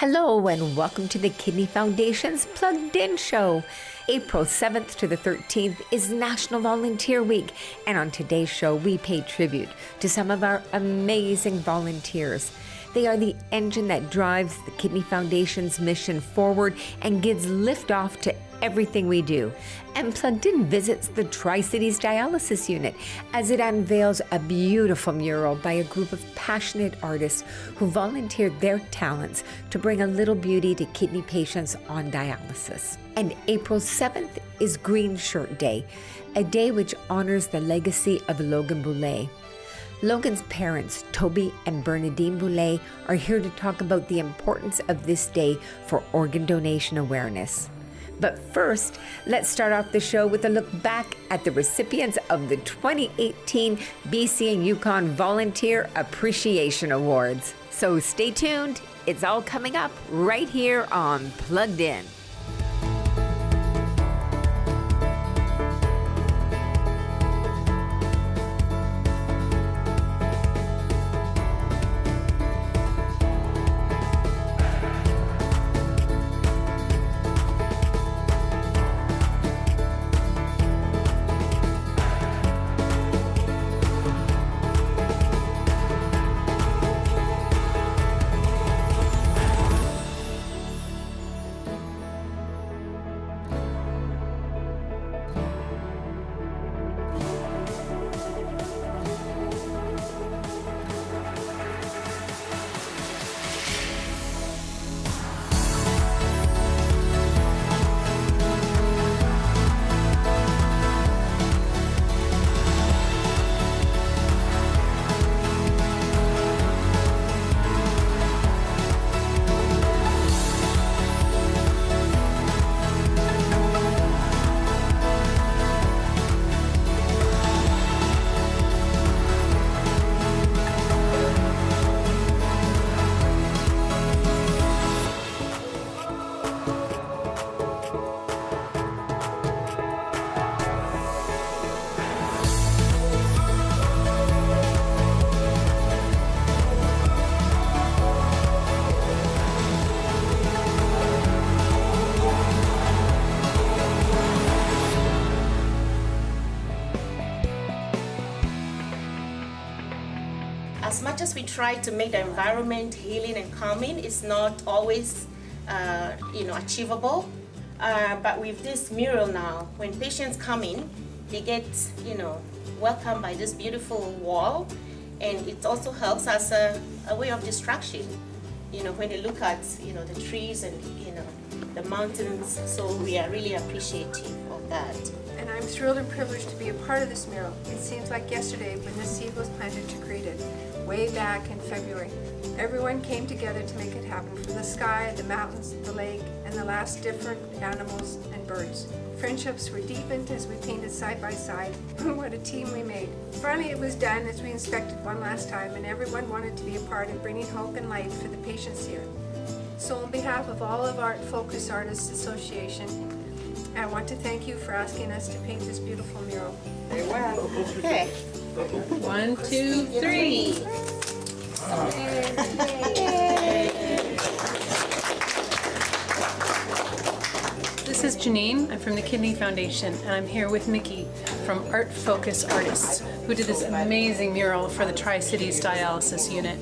Hello and welcome to the Kidney Foundation's Plugged In Show. April 7th to the 13th is National Volunteer Week, and on today's show we pay tribute to some of our amazing volunteers. They are the engine that drives the Kidney Foundation's mission forward and gives liftoff to everything we do. And Plugged In visits the Tri-Cities Dialysis Unit as it unveils a beautiful mural by a group of passionate artists who volunteered their talents to bring a little beauty to kidney patients on dialysis. And April 7th is Green Shirt Day, a day which honors the legacy of Logan Boulay. Logan's parents, Toby and Bernadine Boulay, are here to talk about the importance of this day for organ donation awareness. But first, let's start off the show with a look back at the recipients of the 2018 BC and Yukon Volunteer Appreciation Awards. So stay tuned, it's all coming up right here on Plugged In. As much as we try to make the environment healing and calming, it's not always achievable. But with this mural now, when patients come in, they get welcomed by this beautiful wall, and it also helps as a way of distraction. When they look at the trees and the mountains. So we are really appreciative of that. And I'm thrilled and privileged to be a part of this mural. It seems like yesterday when the seed was planted to create it, way back in February. Everyone came together to make it happen, from the sky, the mountains, the lake, and the last different animals and birds. Friendships were deepened as we painted side by side. What a team we made. Finally it was done as we inspected one last time, and everyone wanted to be a part of bringing hope and light for the patients here. So on behalf of all of Art Focus Artists Association, I want to thank you for asking us to paint this beautiful mural. Very well. Okay. 1, 2, 3. This is Janine. I'm from the Kidney Foundation, and I'm here with Mickey from Art Focus Artists, who did this amazing mural for the Tri-Cities Dialysis Unit.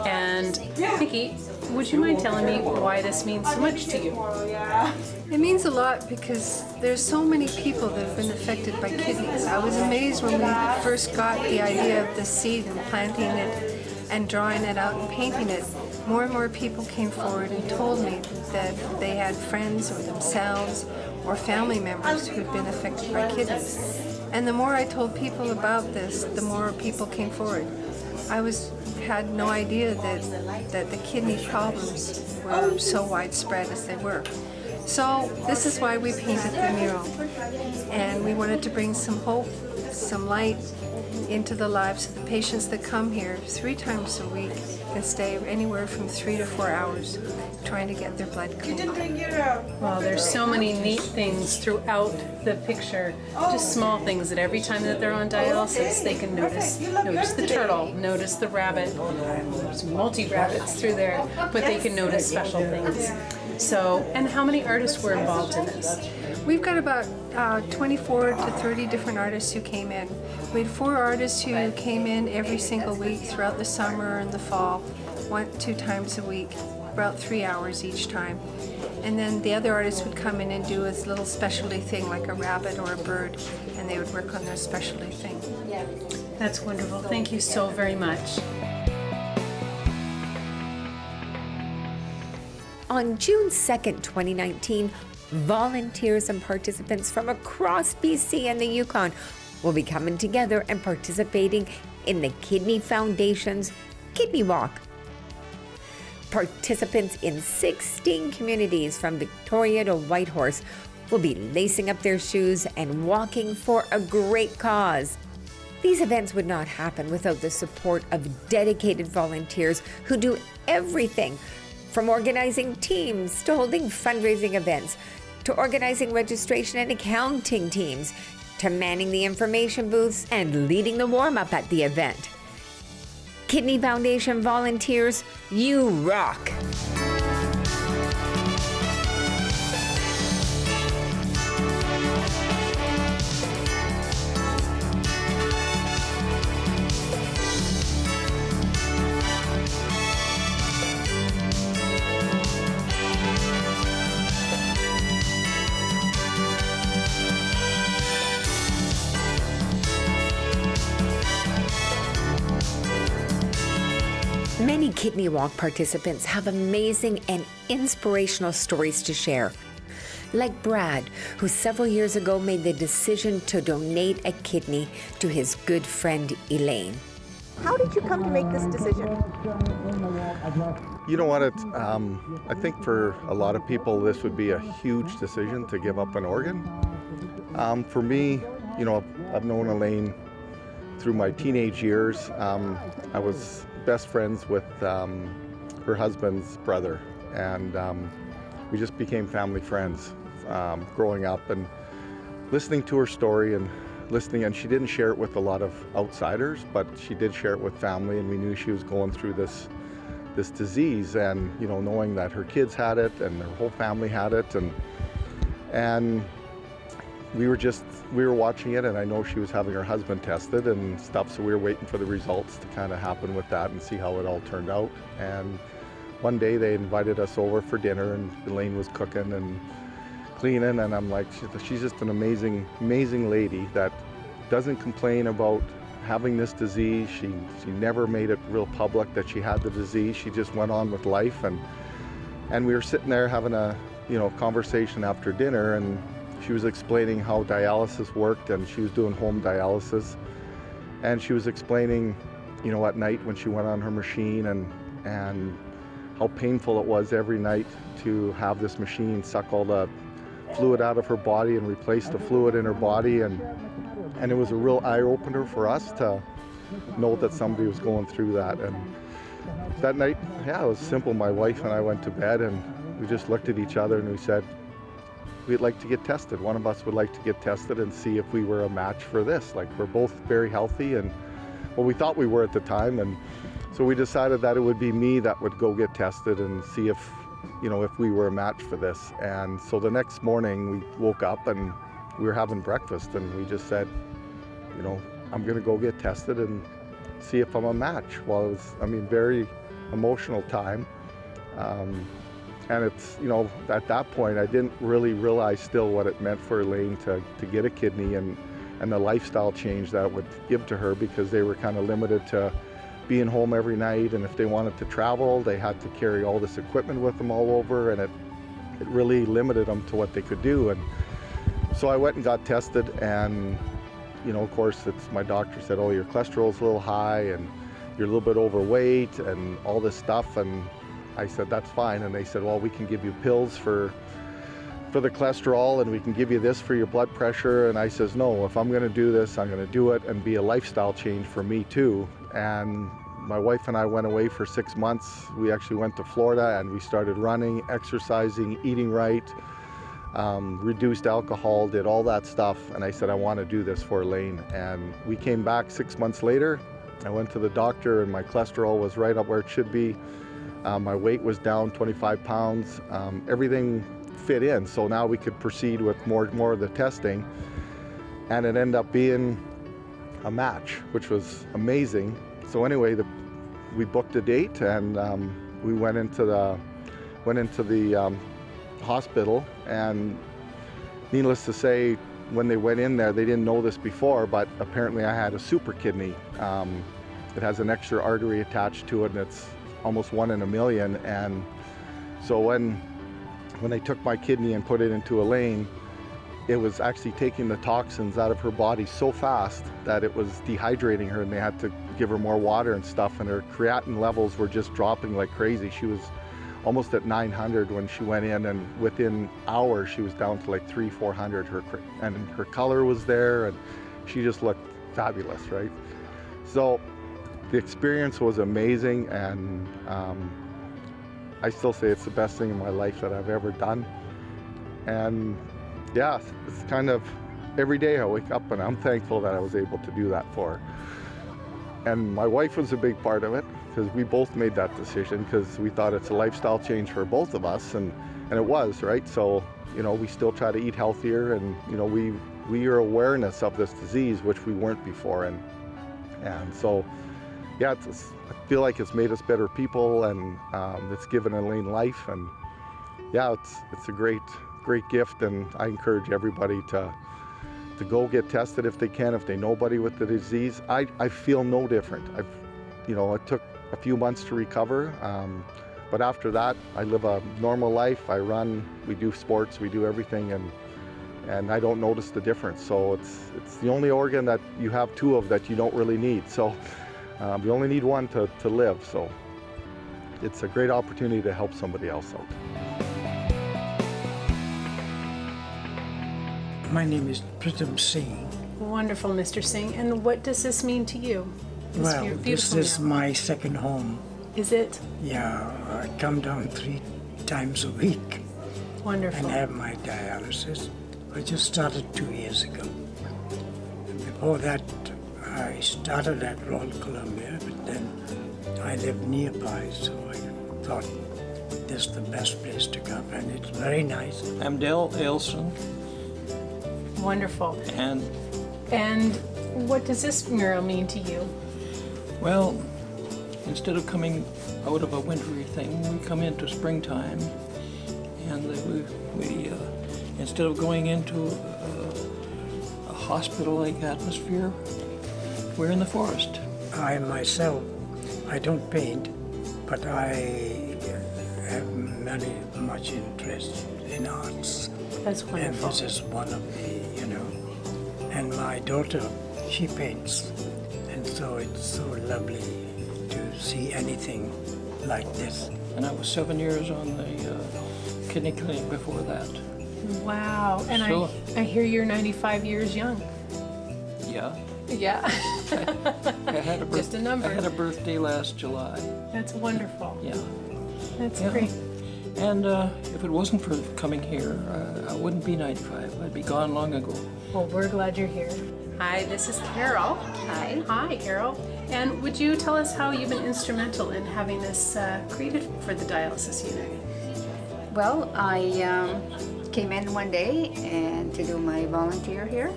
And Mickey, would you mind telling me why this means so much to you? It means a lot because there's so many people that have been affected by kidneys. I was amazed when we first got the idea of the seed and planting it and drawing it out and painting it. More and more people came forward and told me that they had friends or themselves or family members who had been affected by kidneys. And the more I told people about this, the more people came forward. I had no idea that the kidney problems were so widespread as they were. So this is why we painted the mural, and we wanted to bring some hope, some light into the lives of the patients that come here 3 times a week and stay anywhere from 3 to 4 hours trying to get their blood clean. Well, there's so many neat things throughout the picture, just small things that every time that they're on dialysis, they can notice. Notice the turtle, notice the rabbit. There's multi-rabbits through there, but they can notice special things. So, and how many artists were involved in this? We've got about 24 to 30 different artists who came in. We had 4 artists who came in every single week throughout the summer and the fall, 2 times a week, about 3 hours each time. And then the other artists would come in and do a little specialty thing like a rabbit or a bird, and they would work on their specialty thing. That's wonderful. Thank you so very much. On June 2nd, 2019, volunteers and participants from across BC and the Yukon will be coming together and participating in the Kidney Foundation's Kidney Walk. Participants in 16 communities from Victoria to Whitehorse will be lacing up their shoes and walking for a great cause. These events would not happen without the support of dedicated volunteers who do everything from organizing teams to holding fundraising events, to organizing registration and accounting teams, to manning the information booths and leading the warm-up at the event. Kidney Foundation volunteers, you rock! Many Kidney Walk participants have amazing and inspirational stories to share. Like Brad, who several years ago made the decision to donate a kidney to his good friend Elaine. How did you come to make this decision? You know what, I think for a lot of people this would be a huge decision to give up an organ. For me, you know, I've known Elaine through my teenage years. I was best friends with her husband's brother, and we just became family friends growing up and listening to her story and she didn't share it with a lot of outsiders, but she did share it with family, and we knew she was going through this disease, and you know, knowing that her kids had it and her whole family had it, and we were watching it, and I know she was having her husband tested and stuff, so we were waiting for the results to kind of happen with that and see how it all turned out. And one day they invited us over for dinner, and Elaine was cooking and cleaning, and I'm like, she's just an amazing lady that doesn't complain about having this disease. She never made it real public that she had the disease. She just went on with life, and we were sitting there having a conversation after dinner, and she was explaining how dialysis worked, and she was doing home dialysis, and she was explaining, you know, at night when she went on her machine and how painful it was every night to have this machine suck all the fluid out of her body and replace the fluid in her body, and it was a real eye-opener for us to know that somebody was going through that. And that night, yeah, it was simple. My wife and I went to bed, and we just looked at each other and we said, we'd like to get tested. One of us would like to get tested and see if we were a match for this. Like, we're both very healthy, and well, we thought we were at the time, and so we decided that it would be me that would go get tested and see if, you know, if we were a match for this. And so the next morning we woke up and we were having breakfast, and we just said, you know, I'm gonna go get tested and see if I'm a match. Well, it was, very emotional time. And it's, you know, at that point, I didn't really realize still what it meant for Elaine to get a kidney, and the lifestyle change that would give to her, because they were kind of limited to being home every night, and if they wanted to travel, they had to carry all this equipment with them all over, and it really limited them to what they could do. And so I went and got tested, and, you know, of course, my doctor said, oh, your cholesterol's a little high, and you're a little bit overweight, and all this stuff, and I said, that's fine. And they said, well, we can give you pills for the cholesterol, and we can give you this for your blood pressure. And I says, no, if I'm gonna do this, I'm gonna do it and be a lifestyle change for me too. And my wife and I went away for 6 months. We actually went to Florida and we started running, exercising, eating right, reduced alcohol, did all that stuff. And I said, I want to do this for Elaine. And we came back 6 months later. I went to the doctor and my cholesterol was right up where it should be. My weight was down 25 pounds. Everything fit in. So now we could proceed with more of the testing. And it ended up being a match, which was amazing. So anyway, we booked a date and we went into the hospital, and needless to say, when they went in there, they didn't know this before, but apparently I had a super kidney. It has an extra artery attached to it, and it's almost 1 in a million. And so when they took my kidney and put it into Elaine, it was actually taking the toxins out of her body so fast that it was dehydrating her, and they had to give her more water and stuff, and her creatinine levels were just dropping like crazy. She was almost at 900 when she went in, and within hours she was down to like 300-400. And her color was there, and she just looked fabulous, right? So the experience was amazing, and I still say it's the best thing in my life that I've ever done. And yeah, it's kind of every day I wake up and I'm thankful that I was able to do that for her. And my wife was a big part of it, because we both made that decision because we thought it's a lifestyle change for both of us, and it was, right? So, you know, we still try to eat healthier, and, you know, we are awareness of this disease, which we weren't before. And so, yeah, I feel like it's made us better people, and it's given Elaine life, and yeah, it's a great gift, and I encourage everybody to go get tested if they can, if they know anybody with the disease. I feel no different. It took a few months to recover, but after that, I live a normal life. I run, we do sports, we do everything, and I don't notice the difference. So it's the only organ that you have 2 of that you don't really need. So you only need 1 to live. So it's a great opportunity to help somebody else out. My name is Pritam Singh. Wonderful, Mr. Singh. And what does this mean to you? Well, this is my second home. Is it? Yeah, I come down 3 times a week Wonderful. and have my dialysis. I just started 2 years ago. And before that, I started at Royal Columbia, but then I lived nearby, so I thought this is the best place to come, and it's very nice. I'm Dale Ailson, Wonderful. and what does this mural mean to you? well, instead of coming out of a wintry thing, we come into springtime, and we instead of going into a hospital-like atmosphere, we're in the forest. I myself, I don't paint, but I have much interest in arts. That's And wonderful. this is one of the, and my daughter, she paints. And so it's so lovely to see anything like this. And I was 7 years on the kidney clinic before that. Wow. And So- I hear you're 95 years young. Yeah. Yeah. I had a Just a number. I had a birthday last July. That's wonderful. Yeah. That's Yeah. great. And if it wasn't for coming here, I wouldn't be 95. I'd be gone long ago. Well, we're glad you're here. Hi, this is Carol. Hi. Hi, Carol. And would you tell us how you've been instrumental in having this created for the dialysis unit? Well, I came in one day and to do my volunteer here,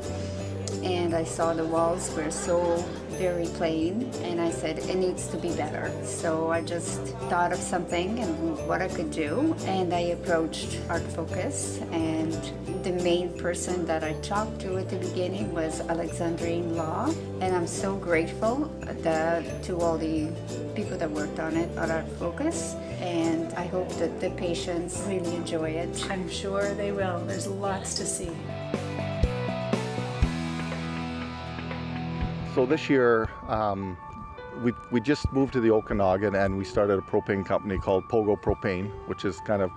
and I saw the walls were so very plain, and I said it needs to be better. So I just thought of something and what I could do, and I approached Art Focus, and the main person that I talked to at the beginning was Alexandrine Law, and I'm so grateful to all the people that worked on it at Art Focus, and I hope that the patients really enjoy it. I'm sure they will. There's lots to see. So this year, we just moved to the Okanagan, and we started a propane company called Pogo Propane, which is kind of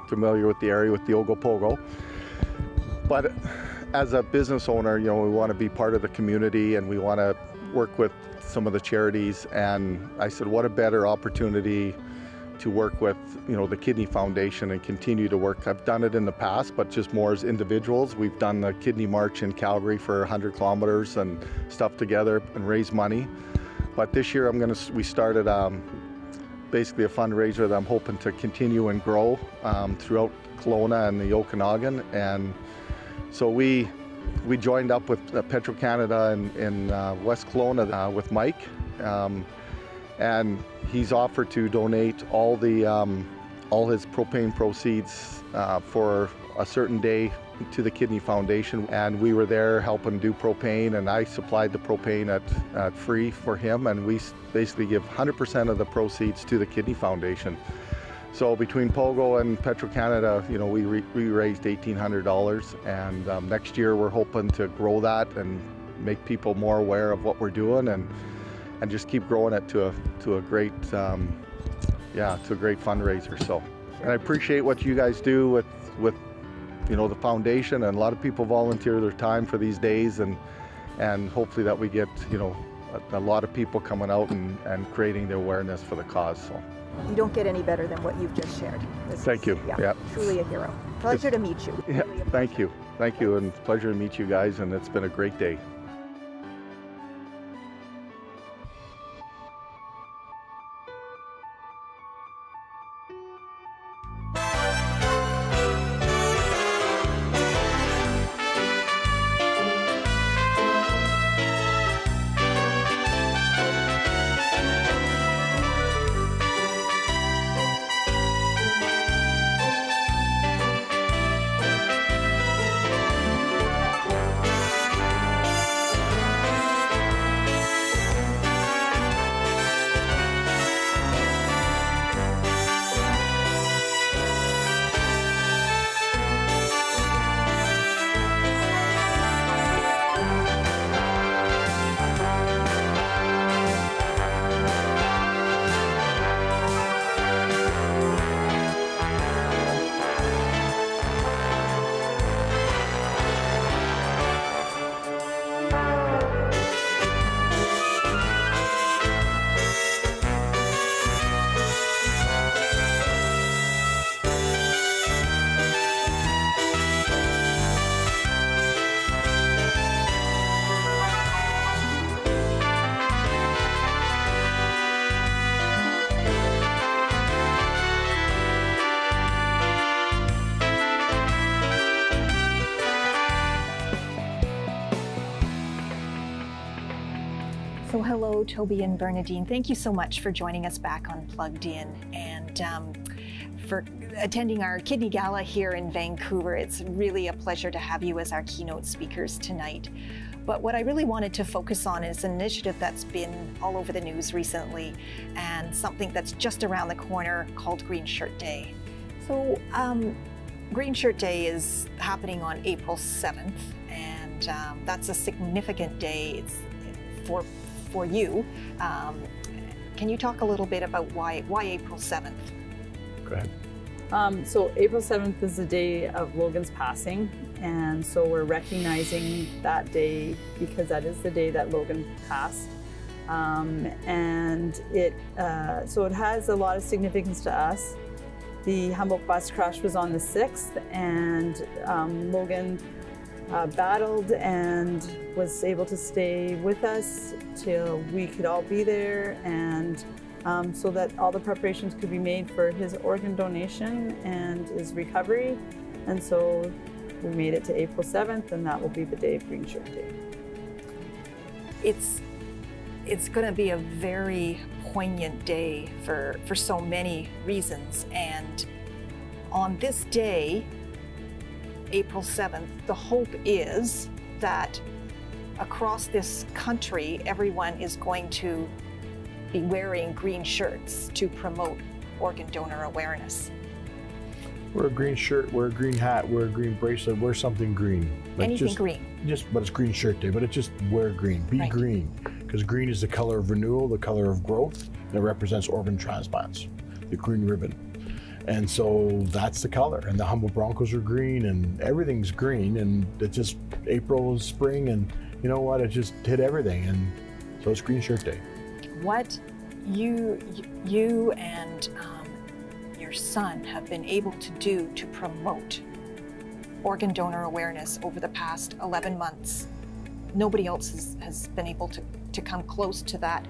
familiar with the area with the Ogopogo. But as a business owner, we want to be part of the community, and we want to work with some of the charities, and I said, what a better opportunity to work with, the Kidney Foundation and continue to work. I've done it in the past, but just more as individuals. We've done the Kidney March in Calgary for 100 kilometers and stuff together and raise money. But this year we started basically a fundraiser that I'm hoping to continue and grow throughout Kelowna and the Okanagan. And so we joined up with Petro-Canada in West Kelowna with Mike. And he's offered to donate all his propane proceeds for a certain day to the Kidney Foundation. And we were there helping do propane, and I supplied the propane at free for him, and we basically give 100% of the proceeds to the Kidney Foundation. So between Pogo and Petro-Canada, we raised $1,800, and next year we're hoping to grow that and make people more aware of what we're doing, and just keep growing it to a great fundraiser. So, and I appreciate what you guys do with the foundation, and a lot of people volunteer their time for these days, and hopefully that we get a lot of people coming out and creating the awareness for the cause. So You don't get any better than what you've just shared. Thank you. Yeah. Truly a hero. Pleasure to meet you. Yeah, thank you, and pleasure to meet you guys, and it's been a great day. So hello, Toby and Bernadine. Thank you so much for joining us back on Plugged In and for attending our Kidney Gala here in Vancouver. It's really a pleasure to have you as our keynote speakers tonight. But what I really wanted to focus on is an initiative that's been all over the news recently, and something that's just around the corner called Green Shirt Day. So Green Shirt Day is happening on April 7th, and that's a significant day. It's for you. Can you talk a little bit about why April 7th? Go ahead. So April 7th is the day of Logan's passing, and so we're recognizing that day because that is the day that Logan passed. And it has a lot of significance to us. The Humboldt bus crash was on the 6th, and Logan battled and was able to stay with us till we could all be there, and so that all the preparations could be made for his organ donation and his recovery. And so we made it to April 7th, and that will be the day of Green Shirt Day. It's going to be a very poignant day for so many reasons. And on this day, April 7th, the hope is that across this country, everyone is going to be wearing green shirts to promote organ donor awareness. Wear a green shirt, wear a green hat, wear a green bracelet, wear something green. Anything green. But it's Green Shirt Day, but it's just wear green, be right. Green. Because green is the color of renewal, the color of growth, and it represents organ transplants, the green ribbon. And so that's the color, and the Humboldt Broncos are green, and everything's green, and it's just April is spring, and you know what, it just hit everything. And So it's Green Shirt Day. What you and your son have been able to do to promote organ donor awareness over the past 11 months. Nobody else has been able to come close to that.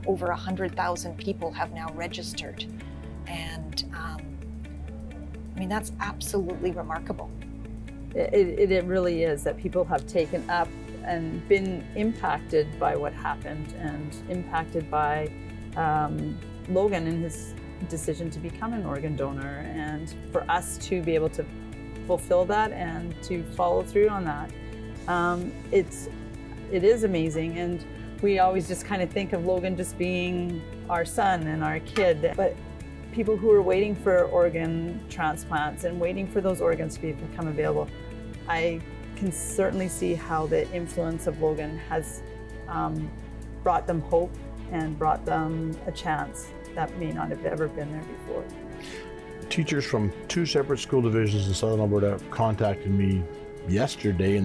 Over 100,000 people have now registered. And I mean, that's absolutely remarkable. It really is that people have taken up and been impacted by what happened and impacted by Logan and his decision to become an organ donor, and for us to be able to fulfill that and to follow through on that. It is amazing, and we always just kind of think of Logan just being our son and our kid, but people who are waiting for organ transplants and waiting for those organs to become available, I can certainly see how the influence of Logan has brought them hope and brought them a chance that may not have ever been there before. Teachers from 2 separate school divisions in Southern Alberta contacted me yesterday,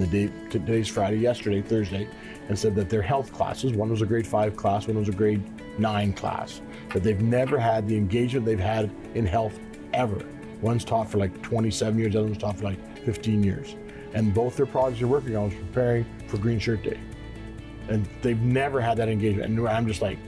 today's Friday, yesterday, Thursday, and said that their health classes, one was a grade 5 class, one was a grade 9 class, that they've never had the engagement they've had in health ever. One's taught for like 27 years, the other one's taught for like 15 years. And both their projects they're working on was preparing for Green Shirt Day. And they've never had that engagement. And I'm just like,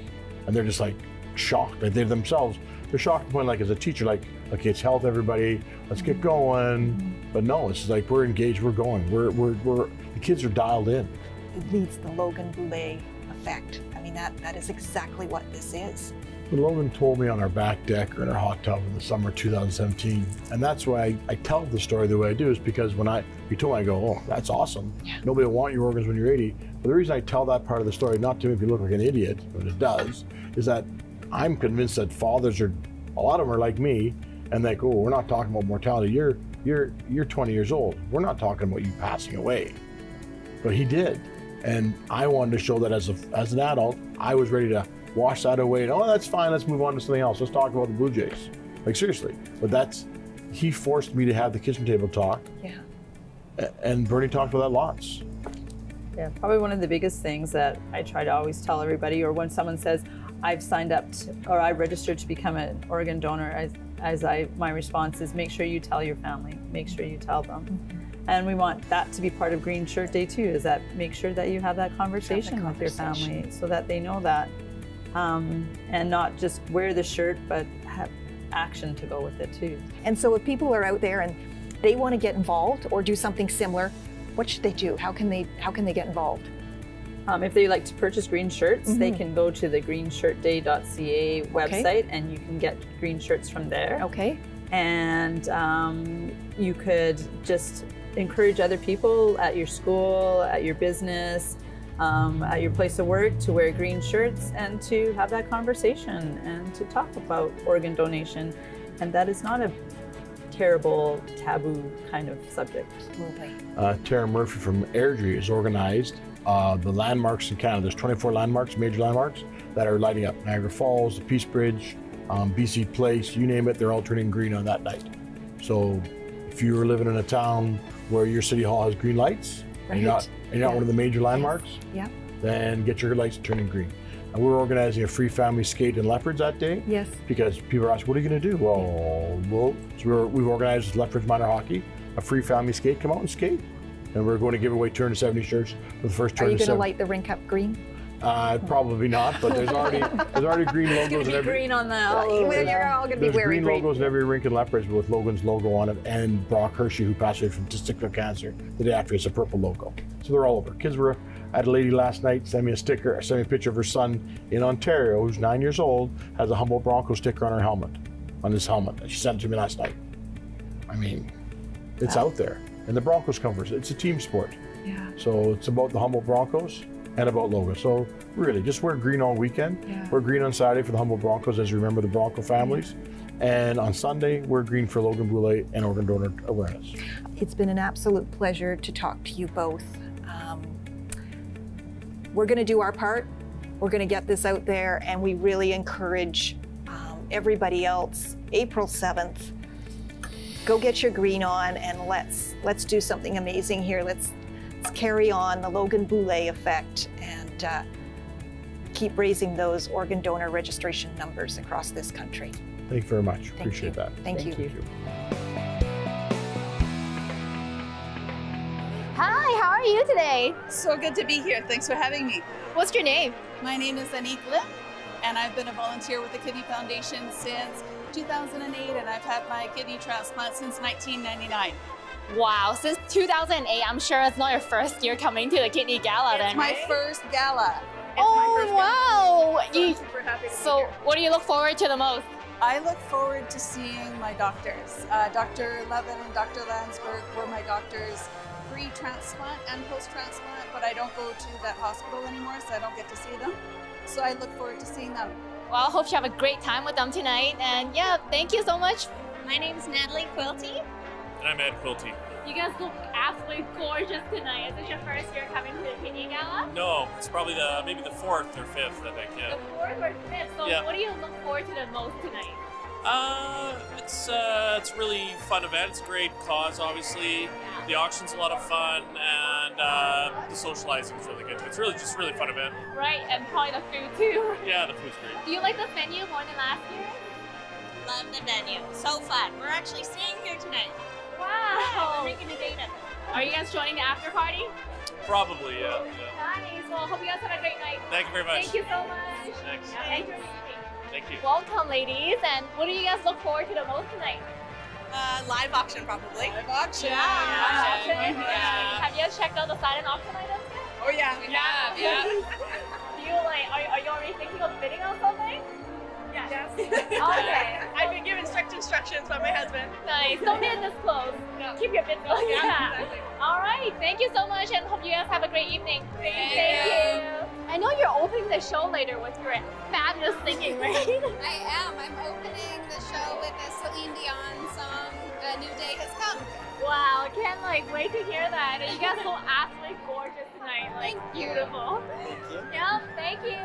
and they're just like shocked. Like they're shocked to the point, like as a teacher, like, okay, it's health, everybody, let's get going. But no, it's like we're engaged, we're going. The kids are dialed in. It leads the Logan Boulet effect. I mean, that is exactly what this is. When Logan told me on our back deck or in our hot tub in the summer 2017, and that's why I tell the story the way I do, is because when you told me, I go, oh, that's awesome. Yeah. Nobody will want your organs when you're 80. But the reason I tell that part of the story, not to make you look like an idiot, but it does, is that I'm convinced that fathers a lot of them are like me, and they go, oh, we're not talking about mortality. You're 20 years old. We're not talking about you passing away. But he did. And I wanted to show that as an adult, I was ready to wash that away and, oh, that's fine, let's move on to something else. Let's talk about the Blue Jays. Like, seriously. But he forced me to have the kitchen table talk. Yeah. And Bernie talked about that lots. Yeah, probably one of the biggest things that I try to always tell everybody, or when someone says, I've signed up or I registered to become an organ donor, my response is, make sure you tell your family, make sure you tell them. Mm-hmm. And we want that to be part of Green Shirt Day too, is that make sure that you have that conversation with your family so that they know that. And not just wear the shirt, but have action to go with it too. And so if people are out there and they want to get involved or do something similar, what should they do? How can they get involved? If they like to purchase green shirts, they can go to the greenshirtday.ca website, and you can get green shirts from there. Okay. And you could just encourage other people at your school, at your business, at your place of work to wear green shirts and to have that conversation and to talk about organ donation. And that is not a terrible, taboo kind of subject. Absolutely. Tara Murphy from Airdrie has organized the landmarks in Canada. There's 24 landmarks, major landmarks, that are lighting up. Niagara Falls, the Peace Bridge, BC Place, you name it, they're all turning green on that night. So if you're living in a town where your city hall has green lights, and you're not one of the major landmarks, then get your lights turning green. And we're organizing a free family skate in Lethbridge that day. Yes. Because people are asking, what are you going to do? So we've organized Lethbridge Minor Hockey, a free family skate. Come out and skate. And we're going to give away 270 shirts for the first turn. Are you going to light the rink up green? Probably not, but there's already green logos. It's going to be green on that. You're all going to be wearing green logos in every rink in Lethbridge with Logan's logo on it, and Brock Hershey, who passed away from testicular cancer the day after, it's a purple logo. So they're all over. Kids were at a lady last night, sent me a picture of her son in Ontario, who's 9 years old, has a Humboldt Bronco sticker on her helmet, on his helmet. She sent it to me last night. I mean, it's out there. And the Broncos come first. It's a team sport. Yeah. So it's about the Humboldt Broncos and about Logan. So really, just wear green all weekend. Yeah. Wear green on Saturday for the Humboldt Broncos as you remember the Bronco families. And on Sunday, we're green for Logan Boulet and organ donor awareness. It's been an absolute pleasure to talk to you both. We're going to do our part. We're going to get this out there, and we really encourage everybody else. April 7th, go get your green on, and let's do something amazing here. Let's carry on the Logan Boulet effect and keep raising those organ donor registration numbers across this country. Thank you very much. Thank Appreciate you. that. Thank you. Thank you. Hi, how are you today? So good to be here. Thanks for having me. What's your name? My name is Anik Lim, and I've been a volunteer with the Kidney Foundation since 2008, and I've had my kidney transplant since 1999. Wow, since 2008, I'm sure it's not your first year coming to the Kidney Gala It's then, my right? first gala. Wow! So I'm super happy to be here. What do you look forward to the most? I look forward to seeing my doctors. Dr. Levin and Dr. Landsberg were my doctors pre-transplant and post-transplant, but I don't go to that hospital anymore, so I don't get to see them. So I look forward to seeing them. Well, I hope you have a great time with them tonight, and yeah, thank you so much. My name's Natalie Quilty. And I'm Ed Quilty. You guys look absolutely gorgeous tonight. Is this your first year coming to the Kidney Gala? No, it's probably maybe the 4th or 5th, I think, yeah. The 4th or 5th. So Yeah. what do you look forward to the most tonight? It's a really fun event. It's a great cause, obviously. The auction's a lot of fun, and the socializing is really good. It's really just a really fun event. Right, and probably the food too. Yeah, the food's great. Do you like this venue more than last year? Love the venue. So fun. We're actually staying here tonight. Wow. We're making a date of it. Are you guys joining the after party? Probably, yeah. Nice. Well, hope you guys have a great night. Thank you very much. Thank you so much. Thanks. Yeah, thank you. Thank you. Welcome, ladies. And what do you guys look forward to the most tonight? Live auction, probably. Live auction. Yeah. Have you guys checked out the silent auction items yet? Oh yeah, we have. Yeah. Do you are you already thinking of bidding on something? Yes. Okay. I've been given strict instructions by my husband. Nice. Don't get this close. Keep your bits close. Yeah, exactly. All right. Thank you so much, and hope you guys have a great evening. Thank you. I know you're opening the show later with your fabulous singing, right? I am. I'm opening the show with a Celine Dion song, A New Day Has Come. Wow, I can't wait to hear that. And you guys look absolutely gorgeous tonight. Beautiful. Thank you. Yeah, thank you.